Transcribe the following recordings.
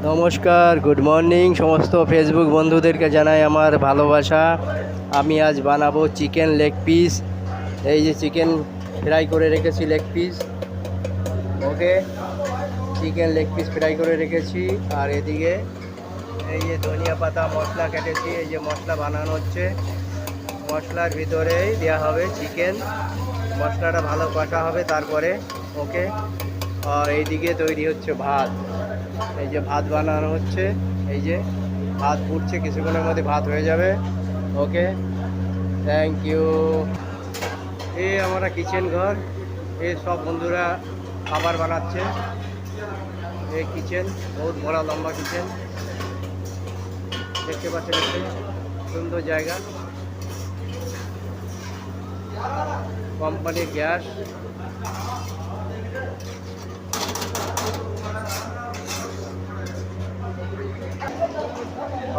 নমস্কার, good morning সমস্ত Facebook বন্ধুদেরকে জানাই আমার ভালোবাসা। আমি আজ বানাবো চিকেন লেগ পিস। এই যে চিকেন ফ্রাই করে রেখেছি লেগ পিস। ওকে, চিকেন লেগ পিস ফ্রাই করে রেখেছি। আর এদিকে এই যে ধনিয়া পাতা মশলা কেটেছি, এই যে মশলা বানানো হচ্ছে। মশলার ভিতরেই দেওয়া হবে চিকেন, মশলাটা ভালো কষা হবে তারপরে। ওকে, আর এইদিকে তৈরি হচ্ছে ভাত। এই যে ভাত বানানো হচ্ছে, এই যে ভাত ফুটছে, কিছুক্ষণের মধ্যে ভাত হয়ে যাবে। ওকে, থ্যাংক ইউ। এই আমরা কিচেন ঘর, এই সব বন্ধুরা খাবার বানাচ্ছে। এই কিচেন বহুত বড় লম্বা কিচেন, দেখতে পাচ্ছেন, সুন্দর জায়গা। কোম্পানির গ্যাস।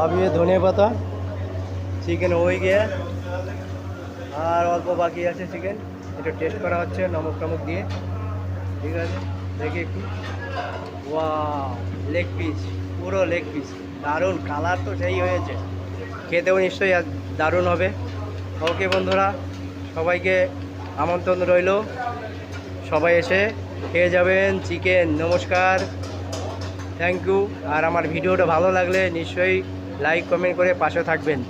अब ये धने पाता चिकेन हो गया আর অল্প বাকি আছে চিকেন। এটা টেস্ট করা হচ্ছে নমক টমক দিয়ে। ঠিক আছে, দেখি একটু। ওয়াও, লেগ পিস, পুরো লেগ পিস, দারুণ কালার তো সেই হয়েছে, খেতেও নিশ্চয়ই দারুণ হবে। ওকে বন্ধুরা, সবাইকে আমন্ত্রণ রইল, সবাই এসে খেয়ে যাবেন চিকেন। নমস্কার, থ্যাংক ইউ। আর আমার ভিডিওটা ভালো লাগলে নিশ্চয়ই লাইক কমেন্ট করে পাশে থাকবেন।